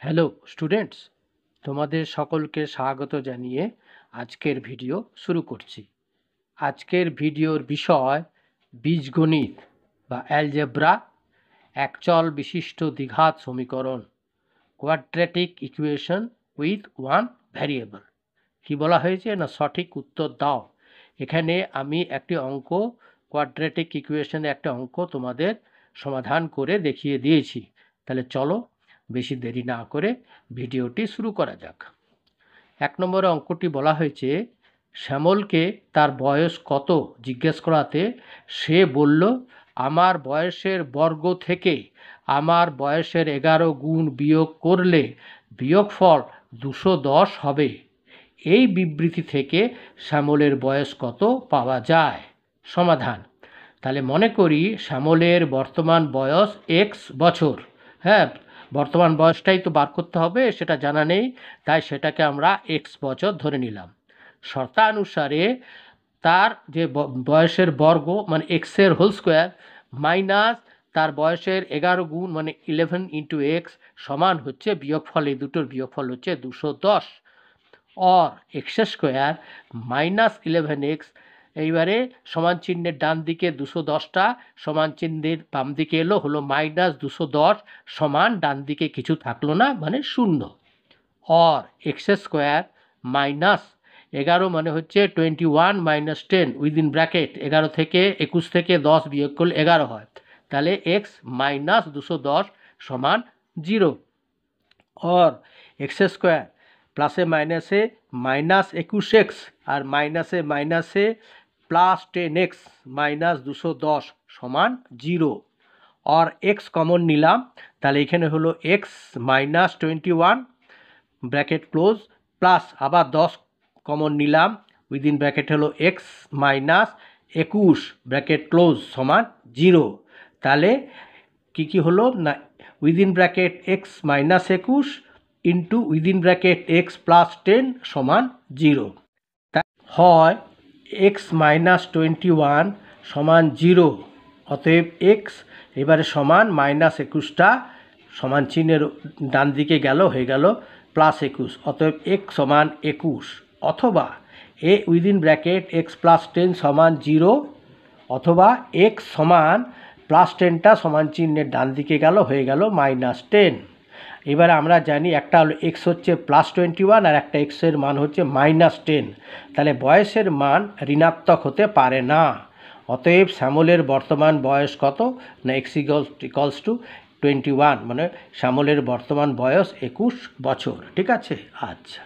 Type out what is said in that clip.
Hello students, তোমাদের সকলকে স্বাগত জানিয়ে আজকের ভিডিও শুরু করছি। আজকের ভিডিওর বিষয় বীজগণিত বা অ্যালজেব্রা, একচল বিশিষ্ট দ্বিঘাত সমীকরণ, quadratic equation with one variable. কি বলা হয়েছে না, সঠিক উত্তর দাও। এখানে আমি একটি অঙ্ক, কোয়াড্রেটিক ইকুয়েশনে একটা অঙ্ক তোমাদের সমাধান করে দেখিয়ে দিয়েছি। তাহলে চলো বেশি দেরি না করে ভিডিওটি শুরু করা যাক। 1 নম্বরে অঙ্কটি বলা হয়েছে, শ্যামলকে তার বয়স কত জিজ্ঞেস করাতে সে বলল, আমার বয়সের বর্গ থেকে আমার বয়সের 11 গুণ বিয়োগ করলে বিয়োগফল 210 হবে। এই বিবৃতি থেকে শ্যামলের বয়স কত পাওয়া যায়। সমাধান। তাহলে মনে করি শ্যামলের বর্তমান বয়স x বছর। হ্যাঁ, বর্তমান বয়সটাই তো বার করতে হবে, সেটা জানা নেই, তাই সেটাকে আমরা x বছর ধরে নিলাম। শর্তানুসারে তার যে বয়সের বর্গ মানে x-এর হোল স্কোয়ার মাইনাস তার বয়সের 11 গুণ মানে 11 ইন্টু x সমান হচ্ছে বিয়োগফল, এই দুটোর বিয়োগফল হচ্ছে 210 और एक्स स्क्वायर माइनस 11x। এইবারে সমান চিহ্নের ডান দিকে 210টা সমান চিহ্নের বাম দিকে এলো, হলো মাইনাস 210 সমান ডান দিকে কিছু থাকলো না মানে 0। और एक्स स्क्वायर माइनस 11 মানে হচ্ছে 21 মাইনাস 10 উইদিন ব্র্যাকেট 11 থেকে 21 থেকে 10 বিয়োগ করলে 11 হয়, তাহলে x মাইনাস 210 সমান 0। और एक्स स्क्वायर प्लसे माइनसे माइनस 21x और माइनसे माइनसे प्लस 10x माइनस 210 समान 0। और x कमन निलाम, ताहले एखाने हलो x minus 21 bracket close plus आबार 10 कमन निलाम उइदिन ब्रैकेट हलो x माइनस 21 ब्रैकेट क्लोज समान 0। ताहले की हलो ना within bracket x minus 21 into within bracket x plus 10 समान 0। হয় x माइनस 21 समान 0, অতএব x এবারে সমান মাইনাস 21টা সমান চিহ্নের ডান দিকে গেল, হয়ে গেল প্লাস 21, অতএব x সমান 21। অথবা এ উইদিন ব্র্যাকেট x প্লাস 10 সমান 0, অথবা x সমান প্লাস 10টা সমান চিহ্নের ডান দিকে গেল, হয়ে গেল মাইনাস 10। এবারে আমরা জানি একটা হলো x হচ্ছে প্লাস 21 আর একটা x এর মান হচ্ছে মাইনাস 10, তাহলে বয়সের মান ঋণাত্মক হতে পারে না। অতএব শ্যামলের বর্তমান বয়স কত না x ইকুয়ালস টু 21, মানে শ্যামলের বর্তমান বয়স 21 বছর। ঠিক আছে, আচ্ছা।